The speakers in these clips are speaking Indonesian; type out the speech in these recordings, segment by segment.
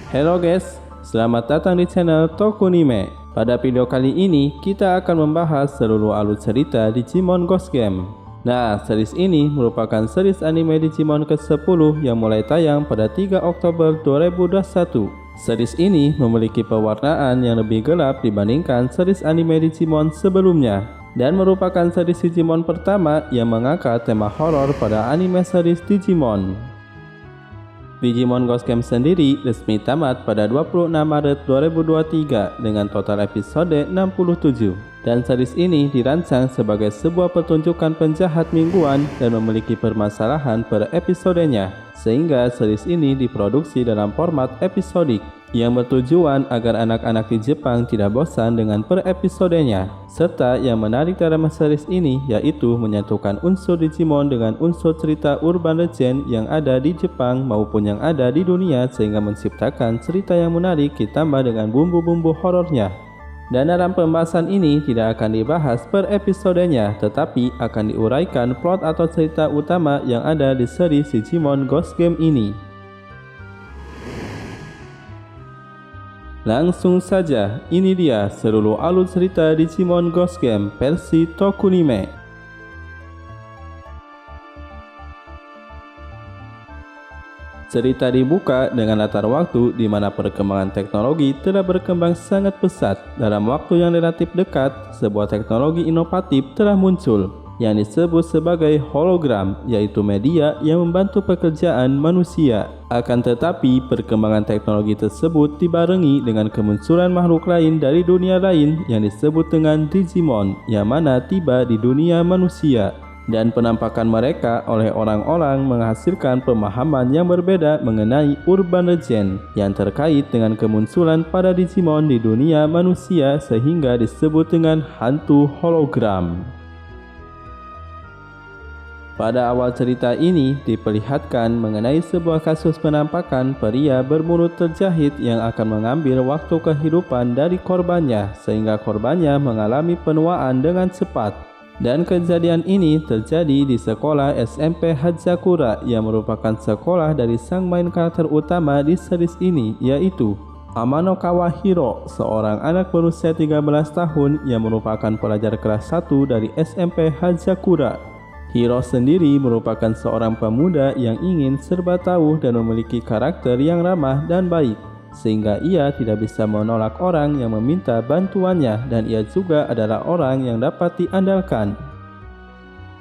Hello guys, selamat datang di channel Tokunime. Pada video kali ini, kita akan membahas seluruh alur cerita Digimon Ghost Game. Nah, series ini merupakan series anime Digimon ke-10 yang mulai tayang pada 3 Oktober 2021. Series ini memiliki pewarnaan yang lebih gelap dibandingkan series anime Digimon sebelumnya, dan merupakan series Digimon pertama yang mengangkat tema horor pada anime series Digimon. Digimon Ghost Game sendiri resmi tamat pada 26 Maret 2023 dengan total episode 67. Dan series ini dirancang sebagai sebuah pertunjukan penjahat mingguan dan memiliki permasalahan per episodenya, sehingga series ini diproduksi dalam format episodik yang bertujuan agar anak-anak di Jepang tidak bosan dengan per episodenya. Serta yang menarik dalam series ini yaitu menyatukan unsur Digimon dengan unsur cerita urban legend yang ada di Jepang maupun yang ada di dunia, sehingga menciptakan cerita yang menarik ditambah dengan bumbu-bumbu horornya. Dan dalam pembahasan ini tidak akan dibahas per episodenya, tetapi akan diuraikan plot atau cerita utama yang ada di series Digimon Ghost Game ini. Langsung saja, ini dia seluruh alur cerita Digimon Ghost Game versi Tokunime. Cerita dibuka dengan latar waktu di mana perkembangan teknologi telah berkembang sangat pesat. Dalam waktu yang relatif dekat, sebuah teknologi inovatif telah muncul yang disebut sebagai hologram, yaitu media yang membantu pekerjaan manusia. Akan tetapi, perkembangan teknologi tersebut dibarengi dengan kemunculan makhluk lain dari dunia lain yang disebut dengan Digimon, yang mana tiba di dunia manusia. Dan penampakan mereka oleh orang-orang menghasilkan pemahaman yang berbeda mengenai urban legend yang terkait dengan kemunculan pada Digimon di dunia manusia, sehingga disebut dengan hantu hologram. Pada awal cerita ini diperlihatkan mengenai sebuah kasus penampakan pria bermulut terjahit yang akan mengambil waktu kehidupan dari korbannya, sehingga korbannya mengalami penuaan dengan cepat. Dan kejadian ini terjadi di sekolah SMP Hazakura yang merupakan sekolah dari sang main karakter utama di series ini, yaitu Amano Kawahiro, seorang anak berusia 13 tahun yang merupakan pelajar kelas 1 dari SMP Hazakura. Hiro sendiri merupakan seorang pemuda yang ingin serba tahu dan memiliki karakter yang ramah dan baik, sehingga ia tidak bisa menolak orang yang meminta bantuannya, dan ia juga adalah orang yang dapat diandalkan.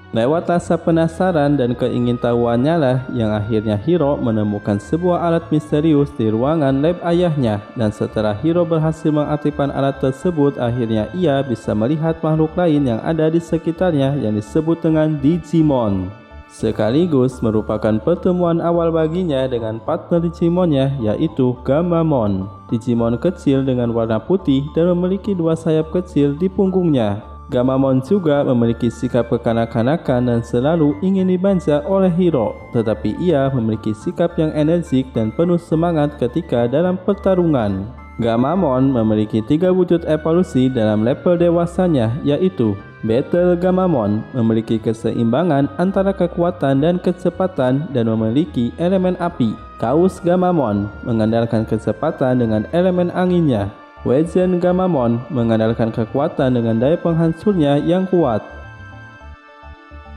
Lewat rasa penasaran dan keingintahuannya lah yang akhirnya Hiro menemukan sebuah alat misterius di ruangan lab ayahnya, dan setelah Hiro berhasil mengaktifkan alat tersebut, akhirnya ia bisa melihat makhluk lain yang ada di sekitarnya yang disebut dengan Digimon. Sekaligus merupakan pertemuan awal baginya dengan partner Digimonnya, yaitu Gamamon, Digimon kecil dengan warna putih dan memiliki dua sayap kecil di punggungnya. Gamamon juga memiliki sikap kekanak-kanakan dan selalu ingin dimanja oleh Hiro, tetapi ia memiliki sikap yang energik dan penuh semangat ketika dalam pertarungan. Gamamon memiliki 3 wujud evolusi dalam level dewasanya, yaitu Battle Gamamon memiliki keseimbangan antara kekuatan dan kecepatan dan memiliki elemen api. Chaos Gamamon mengandalkan kecepatan dengan elemen anginnya. Wazen Gamamon mengandalkan kekuatan dengan daya penghancurnya yang kuat.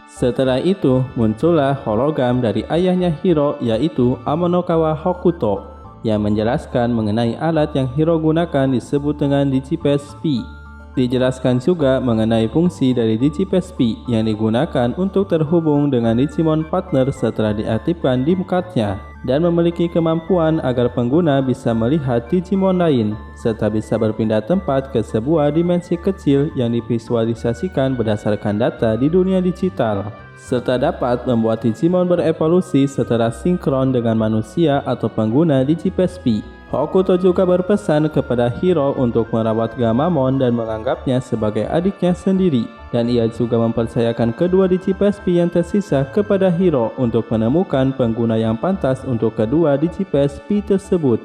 Setelah itu muncullah hologram dari ayahnya Hiro, yaitu Amanokawa Hokuto, yang menjelaskan mengenai alat yang Hiro gunakan disebut dengan Digipass P. Dijelaskan juga mengenai fungsi dari Digipass P yang digunakan untuk terhubung dengan Digimon partner setelah diaktifkan di mukatnya, dan memiliki kemampuan agar pengguna bisa melihat Digimon lain, serta bisa berpindah tempat ke sebuah dimensi kecil yang divisualisasikan berdasarkan data di dunia digital, serta dapat membuat Digimon berevolusi secara sinkron dengan manusia atau pengguna Digipass P. Hokuto juga berpesan kepada Hiro untuk merawat Gamamon dan menganggapnya sebagai adiknya sendiri, dan ia juga mempercayakan kedua Digipass P yang tersisa kepada Hiro untuk menemukan pengguna yang pantas untuk kedua Digipass P tersebut.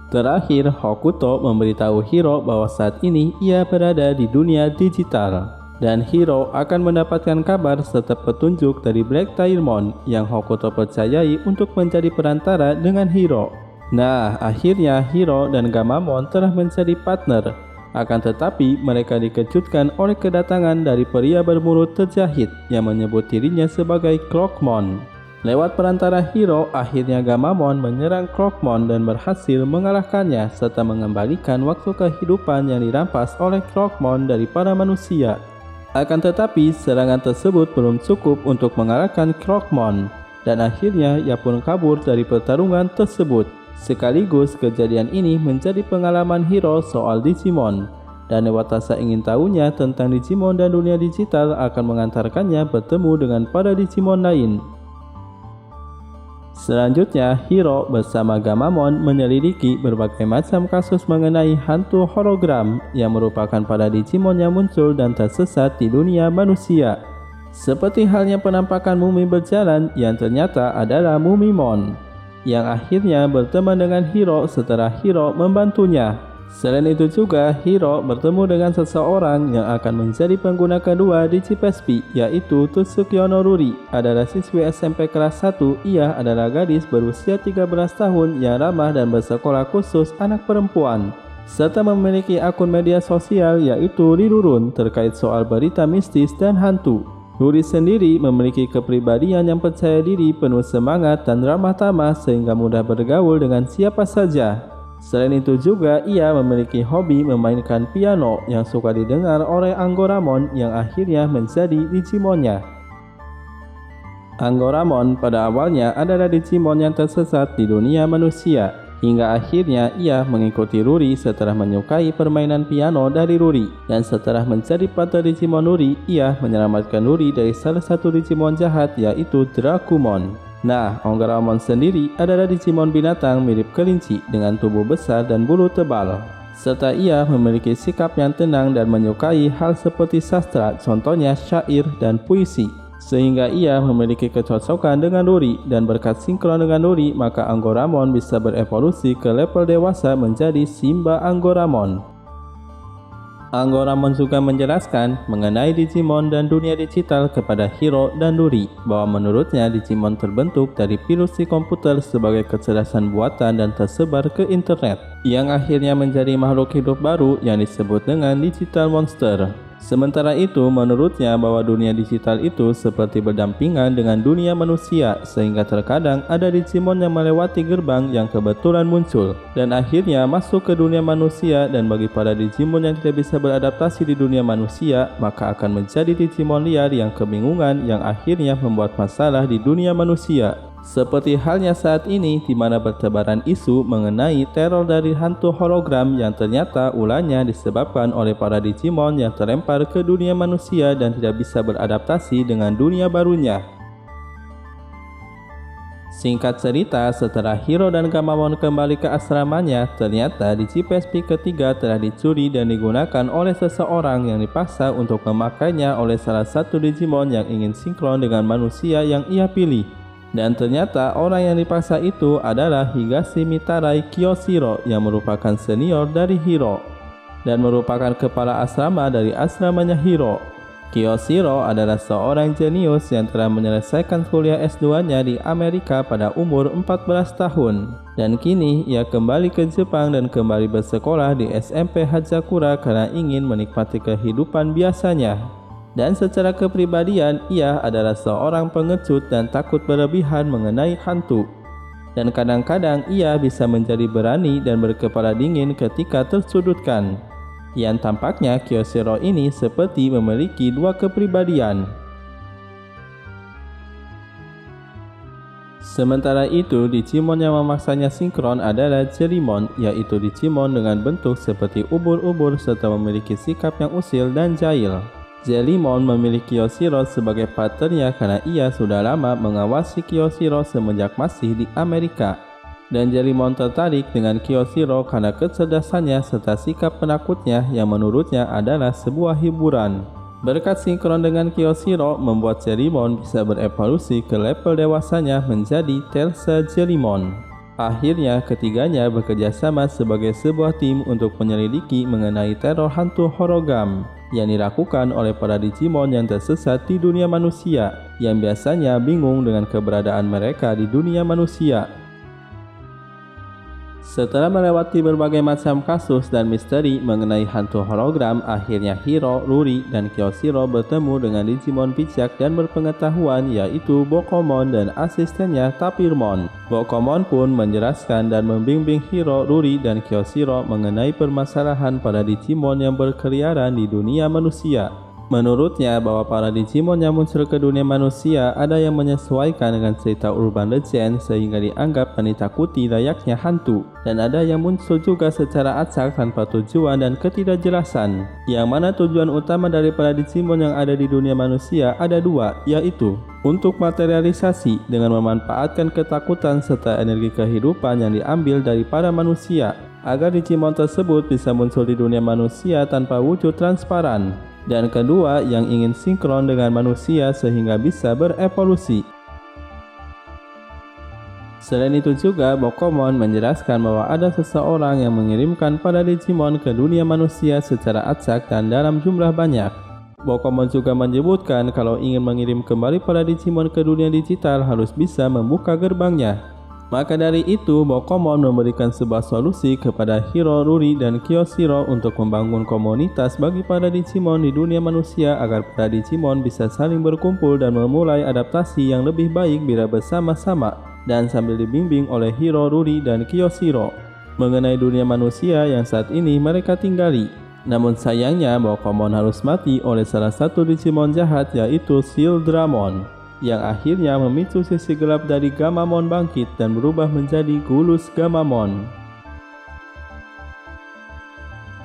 Terakhir, Hokuto memberitahu Hiro bahwa saat ini ia berada di dunia digital, dan Hiro akan mendapatkan kabar serta petunjuk dari Black Tailmon yang Hokuto percayai untuk menjadi perantara dengan Hiro. Nah, akhirnya Hiro dan Gamamon telah menjadi partner. Akan tetapi, mereka dikejutkan oleh kedatangan dari pria bermulut terjahit yang menyebut dirinya sebagai Clockmon. Lewat perantara Hiro, akhirnya Gamamon menyerang Clockmon dan berhasil mengalahkannya serta mengembalikan waktu kehidupan yang dirampas oleh Clockmon dari para manusia. Akan tetapi, serangan tersebut belum cukup untuk mengalahkan Clockmon, dan akhirnya ia pun kabur dari pertarungan tersebut. Sekaligus kejadian ini menjadi pengalaman Hiro soal Digimon, dan lewat rasa ingin tahunya tentang Digimon dan dunia digital akan mengantarkannya bertemu dengan para Digimon lain. Selanjutnya, Hiro bersama Gamamon menyelidiki berbagai macam kasus mengenai hantu hologram yang merupakan para Digimon yang muncul dan tersesat di dunia manusia. Seperti halnya penampakan mumi berjalan yang ternyata adalah Mumimon, yang akhirnya berteman dengan Hiro setelah Hiro membantunya. Selain itu juga, Hiro bertemu dengan seseorang yang akan menjadi pengguna kedua di Digipespi, yaitu Tsukuyo Noruri, adalah siswi SMP kelas 1. Ia adalah gadis berusia 13 tahun yang ramah dan bersekolah khusus anak perempuan, serta memiliki akun media sosial yaitu Rirurun terkait soal berita mistis dan hantu. Ruri sendiri memiliki kepribadian yang percaya diri, penuh semangat dan ramah tamah sehingga mudah bergaul dengan siapa saja. Selain itu juga ia memiliki hobi memainkan piano yang suka didengar oleh Anggoramon yang akhirnya menjadi Digimonnya. Anggoramon pada awalnya adalah Digimon yang tersesat di dunia manusia, hingga akhirnya ia mengikuti Ruri setelah menyukai permainan piano dari Ruri, dan setelah menjadi partner Digimon Ruri, ia menyelamatkan Ruri dari salah satu Digimon jahat yaitu Dracumon. Nah, Anggoramon sendiri adalah Digimon binatang mirip kelinci dengan tubuh besar dan bulu tebal, serta ia memiliki sikap yang tenang dan menyukai hal seperti sastra, contohnya syair dan puisi. Sehingga ia memiliki kecocokan dengan Ruri, dan berkat sinkron dengan Ruri, maka Anggoramon bisa berevolusi ke level dewasa menjadi Simba Anggoramon. Anggoramon juga menjelaskan mengenai Digimon dan dunia digital kepada Hiro dan Ruri, bahwa menurutnya Digimon terbentuk dari virus di komputer sebagai kecerdasan buatan dan tersebar ke internet, yang akhirnya menjadi makhluk hidup baru yang disebut dengan Digital Monster. Sementara itu, menurutnya bahwa dunia digital itu seperti berdampingan dengan dunia manusia, sehingga terkadang ada Digimon yang melewati gerbang yang kebetulan muncul, dan akhirnya masuk ke dunia manusia, dan bagi para Digimon yang tidak bisa beradaptasi di dunia manusia, maka akan menjadi Digimon liar yang kebingungan yang akhirnya membuat masalah di dunia manusia. Seperti halnya saat ini di mana bertebaran isu mengenai teror dari hantu hologram yang ternyata ulahnya disebabkan oleh para Digimon yang terlempar ke dunia manusia dan tidak bisa beradaptasi dengan dunia barunya. Singkat cerita, setelah Hiro dan Gamamon kembali ke asramanya, ternyata Digipespi ketiga telah dicuri dan digunakan oleh seseorang yang dipaksa untuk memakainya oleh salah satu Digimon yang ingin sinkron dengan manusia yang ia pilih. Dan ternyata orang yang dipaksa itu adalah Higashi Mitarai Kyoshiro yang merupakan senior dari Hiro dan merupakan kepala asrama dari asramanya Hiro. Kyoshiro adalah seorang jenius yang telah menyelesaikan kuliah S2-nya di Amerika pada umur 14 tahun. Dan kini ia kembali ke Jepang dan kembali bersekolah di SMP Hazakura karena ingin menikmati kehidupan biasanya. Dan secara kepribadian, ia adalah seorang pengecut dan takut berlebihan mengenai hantu. Dan kadang-kadang ia bisa menjadi berani dan berkepala dingin ketika tersudutkan. Yang tampaknya Kyoshiro ini seperti memiliki dua kepribadian. Sementara itu, Digimon yang memaksanya sinkron adalah Jellymon, yaitu Digimon dengan bentuk seperti ubur-ubur serta memiliki sikap yang usil dan jahil. Jellymon memilih Kyoshiro sebagai partnernya karena ia sudah lama mengawasi Kyoshiro semenjak masih di Amerika. Dan Jellymon tertarik dengan Kyoshiro karena kecerdasannya serta sikap penakutnya yang menurutnya adalah sebuah hiburan. Berkat sinkron dengan Kyoshiro membuat Jellymon bisa berevolusi ke level dewasanya menjadi Telsa Jellymon. Akhirnya ketiganya bekerja sama sebagai sebuah tim untuk menyelidiki mengenai teror hantu hologram yang dilakukan oleh para Digimon yang tersesat di dunia manusia, yang biasanya bingung dengan keberadaan mereka di dunia manusia. Setelah melewati berbagai macam kasus dan misteri mengenai hantu hologram, akhirnya Hiro, Ruri, dan Kyoshiro bertemu dengan Digimon bijak dan berpengetahuan, yaitu Bokomon dan asistennya Tapirmon. Bokomon pun menjelaskan dan membimbing Hiro, Ruri, dan Kyoshiro mengenai permasalahan para Digimon yang berkeliaran di dunia manusia. Menurutnya, bahwa para Digimon yang muncul ke dunia manusia ada yang menyesuaikan dengan cerita urban legend sehingga dianggap dan ditakuti layaknya hantu, dan ada yang muncul juga secara acak tanpa tujuan dan ketidakjelasan. Yang mana tujuan utama dari para Digimon yang ada di dunia manusia ada dua, yaitu untuk materialisasi dengan memanfaatkan ketakutan serta energi kehidupan yang diambil dari para manusia, agar Digimon tersebut bisa muncul di dunia manusia tanpa wujud transparan. Dan kedua, yang ingin sinkron dengan manusia sehingga bisa berevolusi. Selain itu juga, Bokomon menjelaskan bahwa ada seseorang yang mengirimkan para Digimon ke dunia manusia secara acak dan dalam jumlah banyak. Bokomon juga menyebutkan kalau ingin mengirim kembali para Digimon ke dunia digital harus bisa membuka gerbangnya. Maka dari itu, Bokomon memberikan sebuah solusi kepada Hiro, Ruri, dan Kyoshiro untuk membangun komunitas bagi para Digimon di dunia manusia agar para Digimon bisa saling berkumpul dan memulai adaptasi yang lebih baik bila bersama-sama dan sambil dibimbing oleh Hiro, Ruri, dan Kyoshiro mengenai dunia manusia yang saat ini mereka tinggali. Namun sayangnya, Bokomon harus mati oleh salah satu Digimon jahat, yaitu Shieldramon, yang akhirnya memicu sisi gelap dari Gamamon bangkit dan berubah menjadi Gulus Gamamon.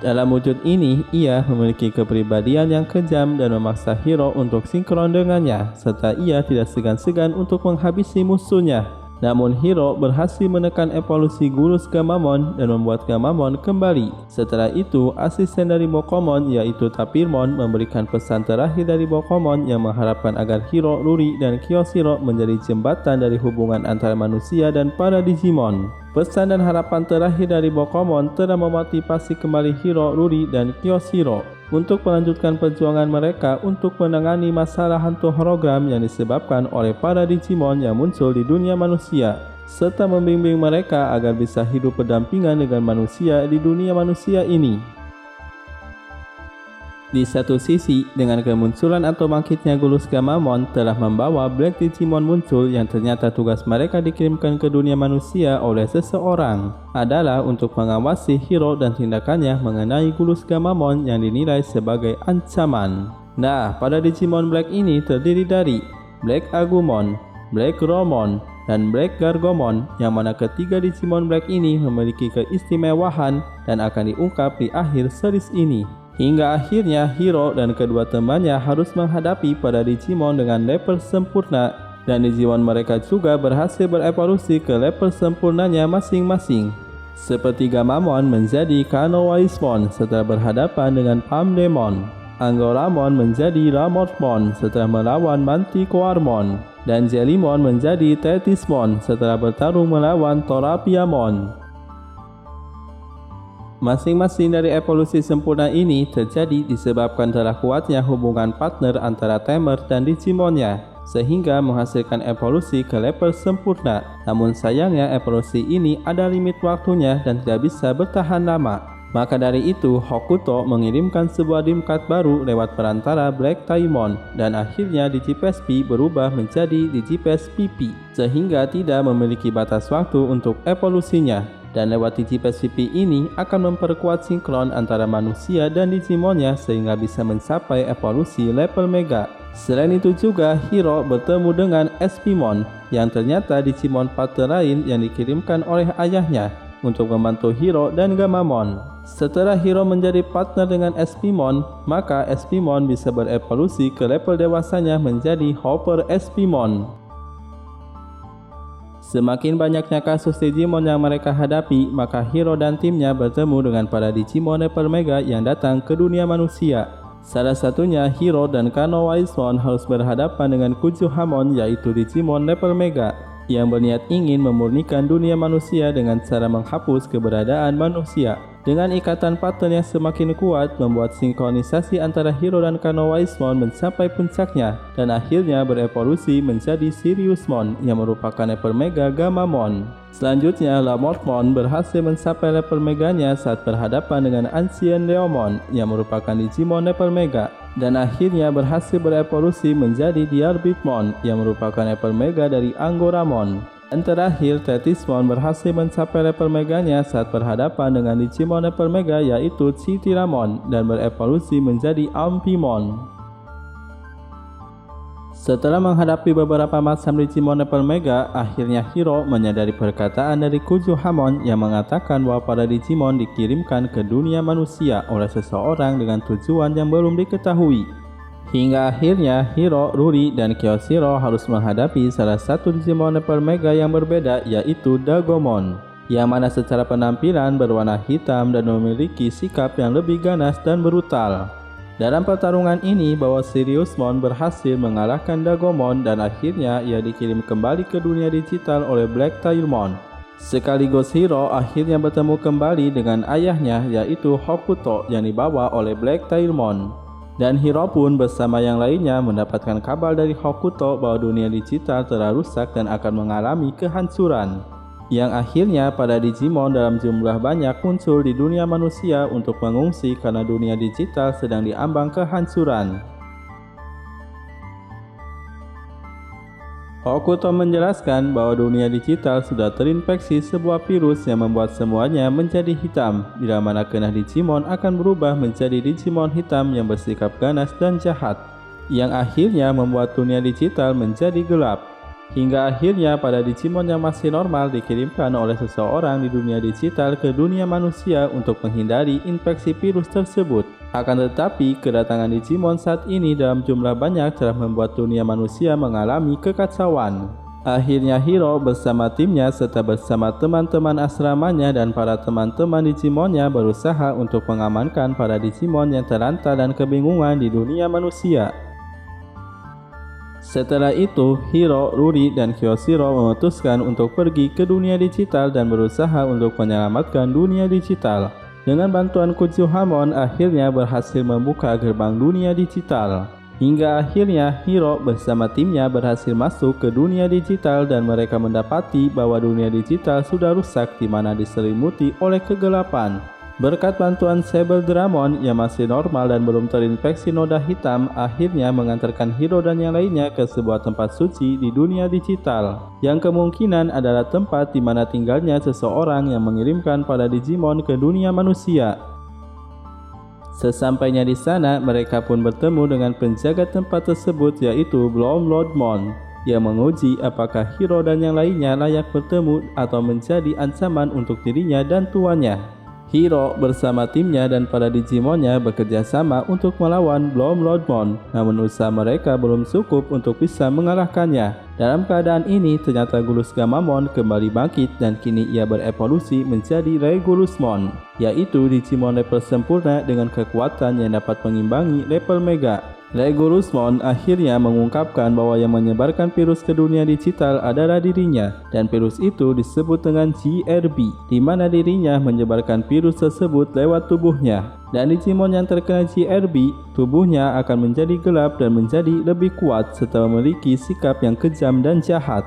Dalam wujud ini, ia memiliki kepribadian yang kejam dan memaksa Hiro untuk sinkron dengannya, serta ia tidak segan-segan untuk menghabisi musuhnya. Namun Hiro berhasil menekan evolusi Gulus Gamamon dan membuat Gamamon kembali. Setelah itu, asisten dari Bokomon yaitu Tapirmon memberikan pesan terakhir dari Bokomon yang mengharapkan agar Hiro, Ruri, dan Kyoshiro menjadi jembatan dari hubungan antara manusia dan para Digimon. Pesan dan harapan terakhir dari Bokomon telah memotivasi kembali Hiro, Ruri, dan Kyoshiro untuk melanjutkan perjuangan mereka untuk menangani masalah hantu hologram yang disebabkan oleh para Digimon yang muncul di dunia manusia, serta membimbing mereka agar bisa hidup berdampingan dengan manusia di dunia manusia ini. Di satu sisi, dengan kemunculan atau bangkitnya Gulus Gamamon telah membawa Black Digimon muncul yang ternyata tugas mereka dikirimkan ke dunia manusia oleh seseorang adalah untuk mengawasi Hiro dan tindakannya mengenai Gulus Gamamon yang dinilai sebagai ancaman. Nah, pada Digimon Black ini terdiri dari Black Agumon, Black Romon, dan Black Gargomon, yang mana ketiga Digimon Black ini memiliki keistimewaan dan akan diungkap di akhir series ini. Hingga akhirnya Hiro dan kedua temannya harus menghadapi para Digimon dengan level sempurna, dan Digimon mereka juga berhasil berevolusi ke level sempurnanya masing-masing. Seperti Gamamon menjadi Kanowaismon setelah berhadapan dengan Palmdemon, Angoramon menjadi Ramorphmon setelah melawan Manticoarmon, dan Jellymon menjadi Tethysmon setelah bertarung melawan Torapiamon. Masing-masing dari evolusi sempurna ini terjadi disebabkan telah kuatnya hubungan partner antara Tamer dan Digimonnya, sehingga menghasilkan evolusi ke level sempurna. Namun sayangnya evolusi ini ada limit waktunya dan tidak bisa bertahan lama. Maka dari itu, Hokuto mengirimkan sebuah dimkat baru lewat perantara Black Taimon, dan akhirnya DigiPSP berubah menjadi DigiPSPP, sehingga tidak memiliki batas waktu untuk evolusinya. Dan lewat DigiPSPP ini akan memperkuat sinkron antara manusia dan Digimonnya sehingga bisa mencapai evolusi level Mega. Selain itu juga, Hiro bertemu dengan SPmon yang ternyata Digimon partner lain yang dikirimkan oleh ayahnya untuk membantu Hiro dan Gamamon. Setelah Hiro menjadi partner dengan SPmon, maka SPmon bisa berevolusi ke level dewasanya menjadi Hopper SPmon. Semakin banyaknya kasus Digimon yang mereka hadapi, maka Hiro dan timnya bertemu dengan para Digimon level Mega yang datang ke dunia manusia. Salah satunya Hiro dan Kanowaismon harus berhadapan dengan Kujuhamon, yaitu Digimon level Mega yang berniat ingin memurnikan dunia manusia dengan cara menghapus keberadaan manusia. Dengan ikatan pattern yang semakin kuat, membuat sinkronisasi antara Hiro dan Kano Whisemon mencapai puncaknya dan akhirnya berevolusi menjadi Siriusmon yang merupakan level Mega Gammamon. Selanjutnya, Lamorphmon berhasil mencapai level Meganya saat berhadapan dengan Ancient Leomon yang merupakan Digimon level Mega dan akhirnya berhasil berevolusi menjadi Diarbitmon yang merupakan level Mega dari Anggoramon. Dan terakhir, Tetismon berhasil mencapai level Meganya saat berhadapan dengan Digimon level Mega yaitu Citiramon dan berevolusi menjadi Amphimon. Setelah menghadapi beberapa macam Digimon level Mega, akhirnya Hiro menyadari perkataan dari Kujuhamon yang mengatakan bahwa para Digimon dikirimkan ke dunia manusia oleh seseorang dengan tujuan yang belum diketahui. Hingga akhirnya Hiro, Ruri, dan Kyoshiro harus menghadapi salah satu Digimon level Mega yang berbeda yaitu Dagomon, yang mana secara penampilan berwarna hitam dan memiliki sikap yang lebih ganas dan brutal. Dalam pertarungan ini, bahwa Siriusmon berhasil mengalahkan Dagomon dan akhirnya ia dikirim kembali ke dunia digital oleh Blacktailmon. Sekaligus Hiro akhirnya bertemu kembali dengan ayahnya yaitu Hokuto yang dibawa oleh Blacktailmon. Dan Hiro pun bersama yang lainnya mendapatkan kabar dari Hokuto bahwa dunia digital telah rusak dan akan mengalami kehancuran. Yang akhirnya para Digimon dalam jumlah banyak muncul di dunia manusia untuk mengungsi karena dunia digital sedang diambang kehancuran. Hokuto menjelaskan bahwa dunia digital sudah terinfeksi sebuah virus yang membuat semuanya menjadi hitam, bila mana keenah Digimon akan berubah menjadi Digimon hitam yang bersikap ganas dan jahat, yang akhirnya membuat dunia digital menjadi gelap. Hingga akhirnya pada Digimon yang masih normal dikirimkan oleh seseorang di dunia digital ke dunia manusia untuk menghindari infeksi virus tersebut. Akan tetapi, kedatangan Digimon saat ini dalam jumlah banyak telah membuat dunia manusia mengalami kekacauan. Akhirnya Hiro bersama timnya serta bersama teman-teman asramanya dan para teman-teman Digimonnya berusaha untuk mengamankan para Digimon yang terlantar dan kebingungan di dunia manusia. Setelah itu, Hiro, Ruri, dan Kyoshiro memutuskan untuk pergi ke dunia digital dan berusaha untuk menyelamatkan dunia digital. Dengan bantuan Kujuhamon, akhirnya berhasil membuka gerbang dunia digital. Hingga akhirnya Hiro bersama timnya berhasil masuk ke dunia digital dan mereka mendapati bahwa dunia digital sudah rusak di mana diselimuti oleh kegelapan. Berkat bantuan Sable Dramon yang masih normal dan belum terinfeksi noda hitam, akhirnya mengantarkan Hiro dan yang lainnya ke sebuah tempat suci di dunia digital, yang kemungkinan adalah tempat di mana tinggalnya seseorang yang mengirimkan para Digimon ke dunia manusia. Sesampainya di sana, mereka pun bertemu dengan penjaga tempat tersebut yaitu Bloomlordmon, yang menguji apakah Hiro dan yang lainnya layak bertemu atau menjadi ancaman untuk dirinya dan tuannya. Hiro bersama timnya dan para Digimonnya bekerja sama untuk melawan Bloomlordmon, namun usaha mereka belum cukup untuk bisa mengalahkannya. Dalam keadaan ini, ternyata Gulus Gammamon kembali bangkit dan kini ia berevolusi menjadi Regulusmon, yaitu Digimon level sempurna dengan kekuatan yang dapat mengimbangi level Mega. Regulusmon akhirnya mengungkapkan bahwa yang menyebarkan virus ke dunia digital adalah dirinya, dan virus itu disebut dengan GRB, di mana dirinya menyebarkan virus tersebut lewat tubuhnya. Dan Digimon yang terkena GRB, tubuhnya akan menjadi gelap dan menjadi lebih kuat serta memiliki sikap yang kejam dan jahat.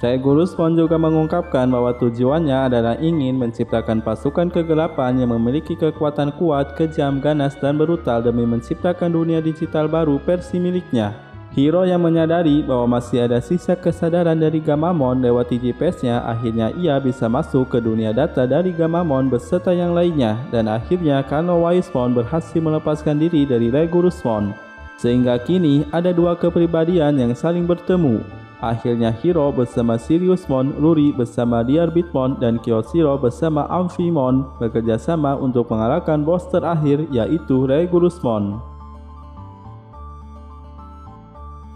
Regulusmon juga mengungkapkan bahwa tujuannya adalah ingin menciptakan pasukan kegelapan yang memiliki kekuatan kuat, kejam, ganas, dan brutal demi menciptakan dunia digital baru versi miliknya. Hiro yang menyadari bahwa masih ada sisa kesadaran dari Gammamon lewat DigiPass-nya, akhirnya ia bisa masuk ke dunia data dari Gammamon beserta yang lainnya, dan akhirnya Kano Whisemon berhasil melepaskan diri dari Regulusmon. Sehingga kini ada dua kepribadian yang saling bertemu. Akhirnya Hiro bersama Siriusmon, Ruri bersama Diarbitmon, dan Kyoshiro bersama Amphimon bekerja sama untuk mengalahkan bos terakhir yaitu Regulusmon.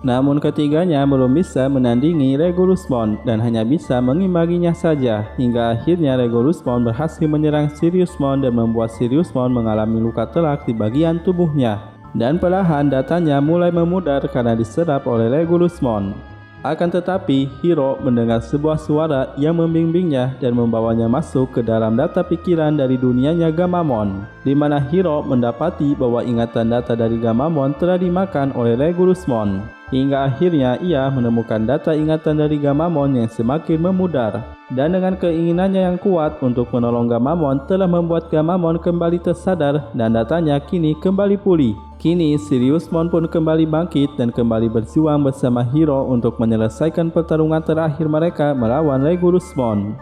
Namun ketiganya belum bisa menandingi Regulusmon dan hanya bisa mengimbanginya saja, hingga akhirnya Regulusmon berhasil menyerang Siriusmon dan membuat Siriusmon mengalami luka telak di bagian tubuhnya. Dan perlahan datanya mulai memudar karena diserap oleh Regulusmon. Akan tetapi, Hiro mendengar sebuah suara yang membimbingnya dan membawanya masuk ke dalam data pikiran dari dunianya Gamamon, di mana Hiro mendapati bahwa ingatan data dari Gamamon telah dimakan oleh Regulusmon. Hingga akhirnya ia menemukan data ingatan dari Gamamon yang semakin memudar, dan dengan keinginannya yang kuat untuk menolong Gamamon telah membuat Gamamon kembali tersadar dan datanya kini kembali pulih. Kini Siriusmon pun kembali bangkit dan kembali berjuang bersama Hiro untuk menyelesaikan pertarungan terakhir mereka melawan Regulusmon.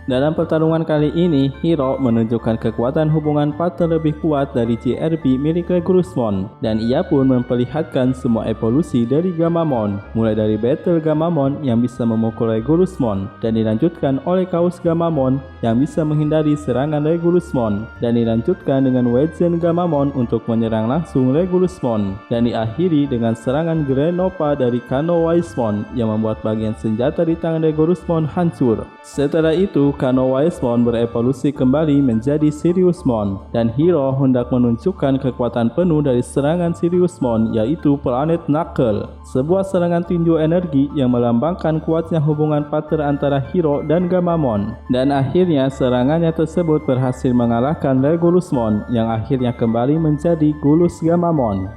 Dalam pertarungan kali ini, Hiro menunjukkan kekuatan hubungan partner lebih kuat dari JRB milik Regulusmon, dan ia pun memperlihatkan semua evolusi dari Gamamon, mulai dari Battle Gamamon yang bisa memukul Regulusmon, dan dilanjutkan oleh Chaos Gamamon yang bisa menghindari serangan Regulusmon, dan dilanjutkan dengan Wazen Gamamon untuk menyerang langsung Regulusmon, dan diakhiri dengan serangan Grand Nova dari Kano Waismon yang membuat bagian senjata di tangan Regulusmon hancur. Setelah itu, Kano Waismon berevolusi kembali menjadi Siriusmon, dan Hiro hendak menunjukkan kekuatan penuh dari serangan Siriusmon, yaitu Planet Knuckle, sebuah serangan tinju energi yang melambangkan kuatnya hubungan partner antara Hiro dan Gamamon. Dan akhirnya serangannya tersebut berhasil mengalahkan Regulusmon yang akhirnya kembali menjadi Gulus Gamamon.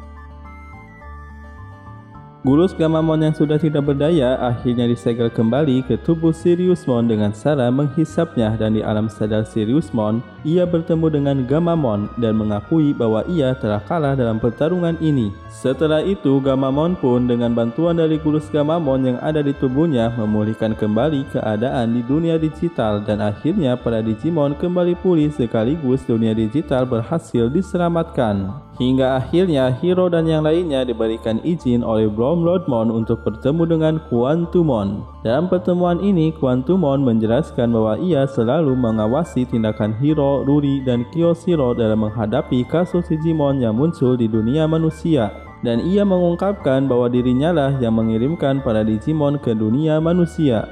Gulus Gamamon yang sudah tidak berdaya akhirnya disegel kembali ke tubuh Siriusmon dengan cara menghisapnya, dan di alam sadar Siriusmon, ia bertemu dengan Gamamon dan mengakui bahwa ia telah kalah dalam pertarungan ini. Setelah itu, Gamamon pun dengan bantuan dari Gulus Gamamon yang ada di tubuhnya memulihkan kembali keadaan di dunia digital, dan akhirnya para Digimon kembali pulih sekaligus dunia digital berhasil diselamatkan. Hingga akhirnya Hiro dan yang lainnya diberikan izin oleh Bromlordmon untuk bertemu dengan Quantumon. Dalam pertemuan ini, Quantumon menjelaskan bahwa ia selalu mengawasi tindakan Hiro, Ruri, dan Kyoshiro dalam menghadapi kasus Digimon yang muncul di dunia manusia. Dan ia mengungkapkan bahwa dirinya lah yang mengirimkan para Digimon ke dunia manusia.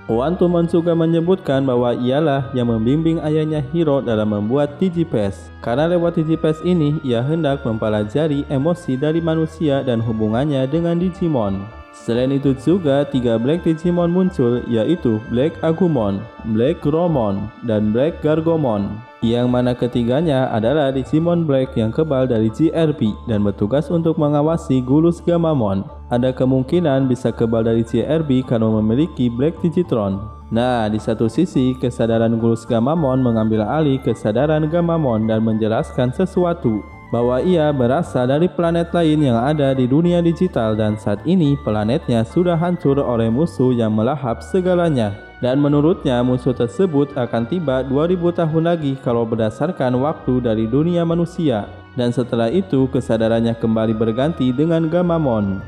Quantumon juga menyebutkan bahwa ialah yang membimbing ayahnya Hiro dalam membuat Digipass. Karena lewat Digipass ini, ia hendak mempelajari emosi dari manusia dan hubungannya dengan Digimon. Selain itu juga 3 Black Digimon muncul, yaitu Black Agumon, Black Gromon, dan Black Gargomon, yang mana ketiganya adalah Digimon Black yang kebal dari JRB dan bertugas untuk mengawasi Gulus Gamamon. Ada kemungkinan bisa kebal dari JRB karena memiliki Black Digitron. Nah, di satu sisi, kesadaran Gulus Gamamon mengambil alih kesadaran Gamamon dan menjelaskan sesuatu, bahwa ia berasal dari planet lain yang ada di dunia digital, dan saat ini planetnya sudah hancur oleh musuh yang melahap segalanya. Dan menurutnya musuh tersebut akan tiba 2000 tahun lagi kalau berdasarkan waktu dari dunia manusia. Dan setelah itu kesadarannya kembali berganti dengan Gamamon.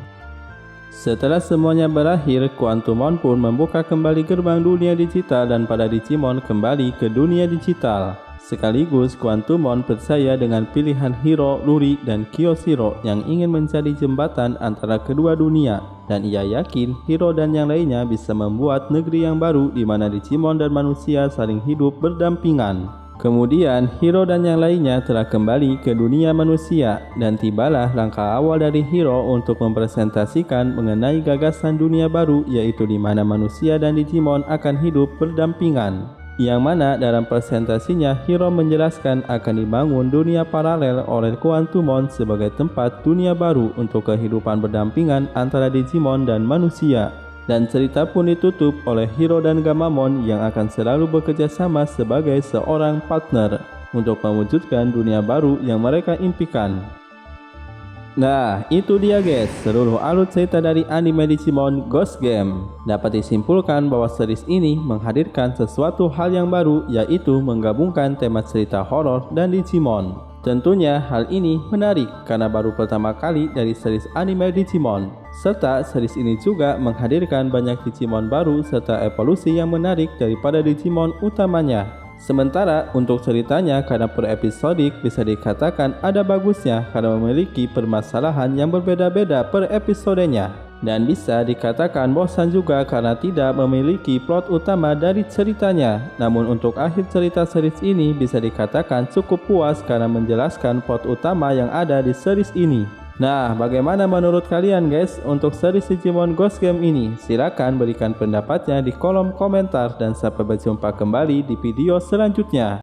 Setelah semuanya berakhir, Quantumon pun membuka kembali gerbang dunia digital dan para Digimon kembali ke dunia digital. Sekaligus Quantumon percaya dengan pilihan Hiro, Ruri, dan Kyoshiro yang ingin menjadi jembatan antara kedua dunia, dan ia yakin Hiro dan yang lainnya bisa membuat negeri yang baru di mana Digimon dan manusia saling hidup berdampingan. Kemudian Hiro dan yang lainnya telah kembali ke dunia manusia, dan tibalah langkah awal dari Hiro untuk mempresentasikan mengenai gagasan dunia baru, yaitu di mana manusia dan Digimon akan hidup berdampingan. Yang mana dalam presentasinya Hiro menjelaskan akan dibangun dunia paralel oleh Quantumon sebagai tempat dunia baru untuk kehidupan berdampingan antara Digimon dan manusia. Dan cerita pun ditutup oleh Hiro dan Gamamon yang akan selalu bekerja sama sebagai seorang partner untuk mewujudkan dunia baru yang mereka impikan. Nah, itu dia guys, seluruh alur cerita dari anime Digimon Ghost Game. Dapat disimpulkan bahwa series ini menghadirkan sesuatu hal yang baru, yaitu menggabungkan tema cerita horor dan Digimon. Tentunya hal ini menarik karena baru pertama kali dari series anime Digimon. Serta series ini juga menghadirkan banyak Digimon baru serta evolusi yang menarik daripada Digimon utamanya. Sementara untuk ceritanya karena per episodik bisa dikatakan ada bagusnya karena memiliki permasalahan yang berbeda-beda per episodenya. Dan bisa dikatakan bosan juga karena tidak memiliki plot utama dari ceritanya. Namun untuk akhir cerita series ini bisa dikatakan cukup puas karena menjelaskan plot utama yang ada di series ini. Nah, bagaimana menurut kalian guys untuk series Digimon Ghost Game ini? Silakan berikan pendapatnya di kolom komentar dan sampai berjumpa kembali di video selanjutnya.